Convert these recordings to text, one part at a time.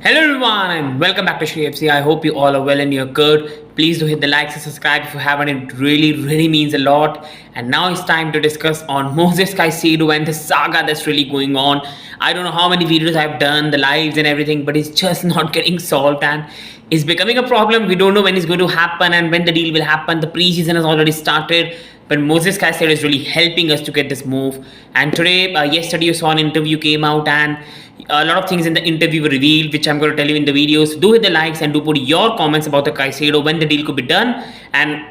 Hello everyone and welcome back to Shri FC. I hope you all are well and you're good. Please do hit the likes and subscribe if you haven't. It really means a lot. And now it's time to discuss on Moses Caicedo and the saga that's really going on. I don't know how many videos I've done, the lives and everything, but it's just not getting solved and it's becoming a problem. We don't know when it's going to happen and when the deal will happen. The preseason has already started. But Moses Caicedo is really helping us to get this move. And today, yesterday, you saw an interview came out, and a lot of things in the interview were revealed, which I'm going to tell you in the videos. Do hit the likes and do put your comments about the Caicedo, when the deal could be done, and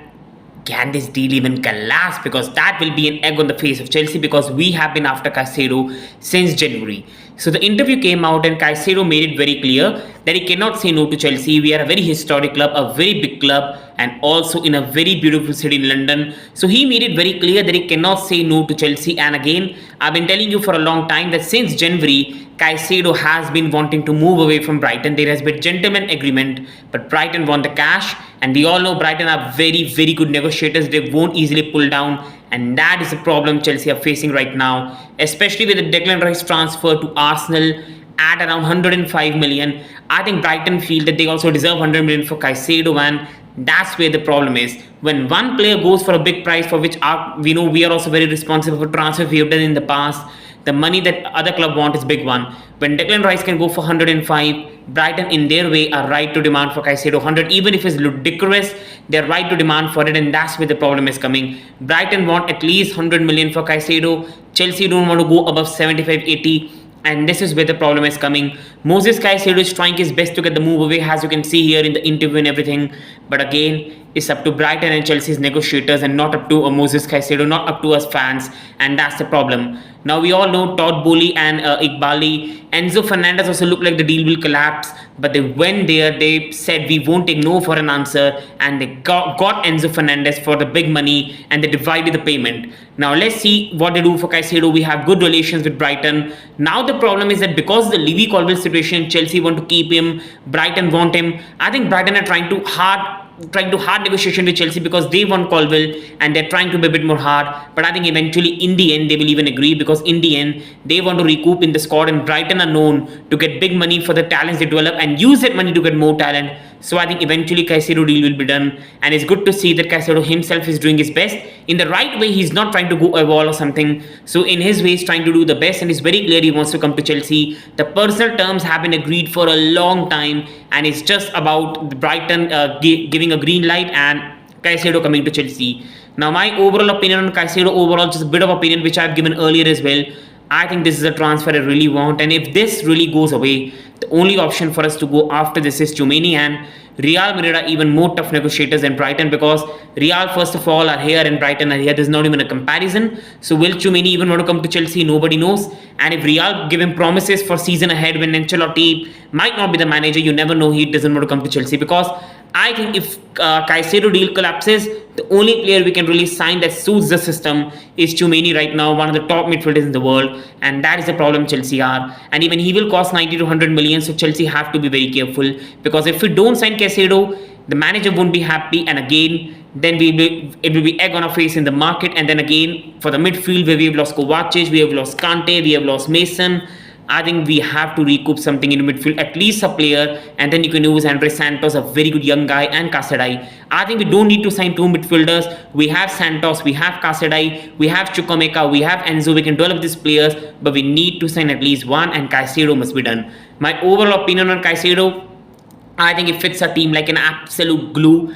can this deal even collapse? Because that will be an egg on the face of Chelsea, because we have been after Caicedo since January. So the interview came out and Caicedo made it very clear that he cannot say no to Chelsea. We are a very historic club, a very big club, and also in a very beautiful city in London. So he made it very clear that he cannot say no to Chelsea. And again, I've been telling you for a long time that since January, Caicedo has been wanting to move away from Brighton. There has been gentleman agreement, but Brighton want the cash, and we all know Brighton are very good negotiators. They won't easily pull down, and that is the problem Chelsea are facing right now, especially with the Declan Rice transfer to Arsenal at around 105 million. I think Brighton feel that they also deserve 100 million for Caicedo, and that's where the problem is. When one player goes for a big price, for which we know we are also very responsible for transfer we have done in the past, the money that other club want is big one. When Declan Rice can go for 105, Brighton in their way are right to demand for Caicedo 100. Even if it's ludicrous, they're right to demand for it, and that's where the problem is coming. Brighton want at least 100 million for Caicedo. Chelsea don't want to go above 75, 80. And this is where the problem is coming. Moses Caicedo is trying his best to get the move away, as you can see here in the interview and everything. But again, it's up to Brighton and Chelsea's negotiators, and not up to Moses Caicedo, not up to us fans. And that's the problem. Now we all know Todd Boehly and Iqbali. Enzo Fernandez also looked like the deal will collapse, but they went there, they said we won't take no for an answer, and they got Enzo Fernandez for the big money, and they divided the payment. Now let's see what they do for Caicedo. We have good relations with Brighton. Now the problem is that because of the Levy Colwill situation, Chelsea want to keep him, Brighton want him. I think Brighton are trying to hard negotiation with Chelsea because they want Colwill, and they're trying to be a bit more hard. But I think eventually in the end they will even agree, because in the end they want to recoup in the squad, and Brighton are known to get big money for the talents they develop and use that money to get more talent. So I think eventually Caicedo deal will be done, and it's good to see that Caicedo himself is doing his best in the right way. He's not trying to go a wall or something. So in his way, he's trying to do the best, and it's very clear he wants to come to Chelsea. The personal terms have been agreed for a long time, and it's just about Brighton giving a green light and Caicedo coming to Chelsea. Now my overall opinion on Caicedo, overall just a bit of opinion which I've given earlier as well. I think this is a transfer I really want, and if this really goes away, the only option for us to go after this is Tchouaméni, and Real Madrid are even more tough negotiators than Brighton, because Real first of all are here and Brighton are here. There's not even a comparison. So will Tchouaméni even want to come to Chelsea? Nobody knows. And if Real give him promises for season ahead when Ancelotti might not be the manager, you never know, he doesn't want to come to Chelsea. Because I think if Caicedo deal collapses, the only player we can really sign that suits the system is Tchouaméni right now, one of the top midfielders in the world, and that is the problem Chelsea are. And even he will cost 90 to 100 million, so Chelsea have to be very careful, because if we don't sign Caicedo, the manager won't be happy, and again then it will be egg on our face in the market. And then again for the midfield, where we have lost Kovacic, we have lost Kante, we have lost Mason, I think we have to recoup something in the midfield, at least a player, and then you can use Andre Santos, a very good young guy, and Casadei. I think we don't need to sign two midfielders. We have Santos, we have Casadei, we have Chukwuemeka, we have Enzo. We can develop these players, but we need to sign at least one, and Caicedo must be done. My overall opinion on Caicedo, I think it fits a team like an absolute glue,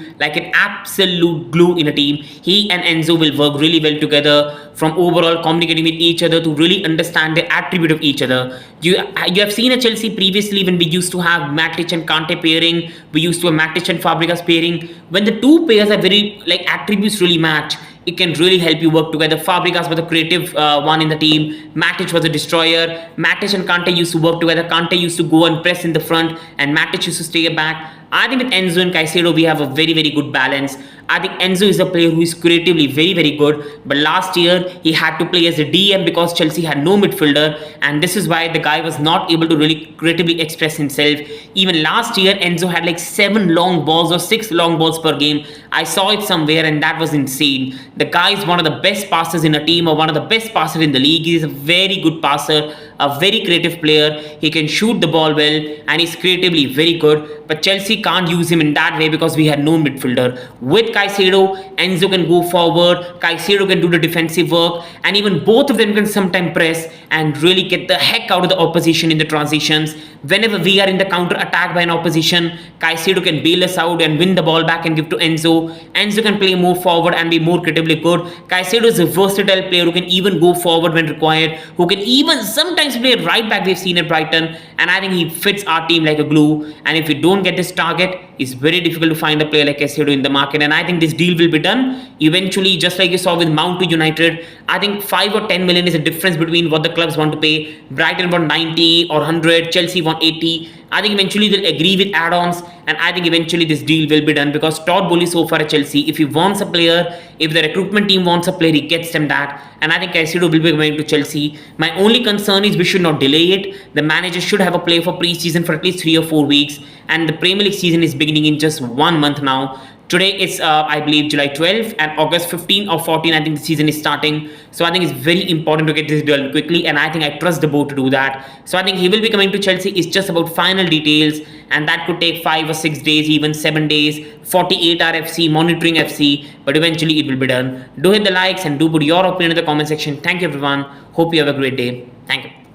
in a team. He and Enzo will work really well together, from overall communicating with each other to really understand the attribute of each other. You have seen a Chelsea previously when we used to have Matic and Kante pairing, we used to have Matic and Fabregas pairing. When the two pairs are very, attributes really match, it can really help you work together. Fabregas was the creative one in the team. Matic was a destroyer. Matic and Kante used to work together. Kante used to go and press in the front, and Matic used to stay back. I think with Enzo and Caicedo, we have a very good balance. I think Enzo is a player who is creatively very good, but last year he had to play as a DM because Chelsea had no midfielder, and this is why the guy was not able to really creatively express himself. Even last year, Enzo had like 7 long balls or 6 long balls per game. I saw it somewhere, and that was insane. The guy is one of the best passers in a team, or one of the best passers in the league. He is a very good passer. a very creative player. He can shoot the ball well and he's creatively very good. But Chelsea can't use him in that way because we had no midfielder. With Caicedo, Enzo can go forward, Caicedo can do the defensive work, and even both of them can sometimes press and really get the heck out of the opposition in the transitions. Whenever we are in the counter attack by an opposition, Caicedo can bail us out and win the ball back and give to Enzo. Enzo can play more forward and be more creatively good. Caicedo is a versatile player who can even go forward when required, who can even sometimes play right back, we've seen at Brighton, and I think he fits our team like a glue. And if we don't get this target, it's very difficult to find a player like Caicedo in the market, and I think this deal will be done eventually, just like you saw with Mount to United. I think 5 or 10 million is the difference between what the clubs want to pay. Brighton want 90 or 100, Chelsea want 80. I think eventually they'll agree with add-ons, and I think eventually this deal will be done because Todd Bowley so far at Chelsea, if he wants a player, if the recruitment team wants a player, he gets them that, and I think Caicedo will be going to Chelsea. My only concern is we should not delay it. The manager should have a player for pre-season for at least 3 or 4 weeks, and the Premier League season is beginning in just 1 month now. Today is, I believe, July 12th, and August 15 or 14, I think the season is starting. So I think it's very important to get this done quickly, and I think I trust the board to do that. So I think he will be coming to Chelsea. It's just about final details, and that could take 5 or 6 days, even 7 days, 48-hour FC, monitoring FC, but eventually it will be done. Do hit the likes and do put your opinion in the comment section. Thank you, everyone. Hope you have a great day. Thank you.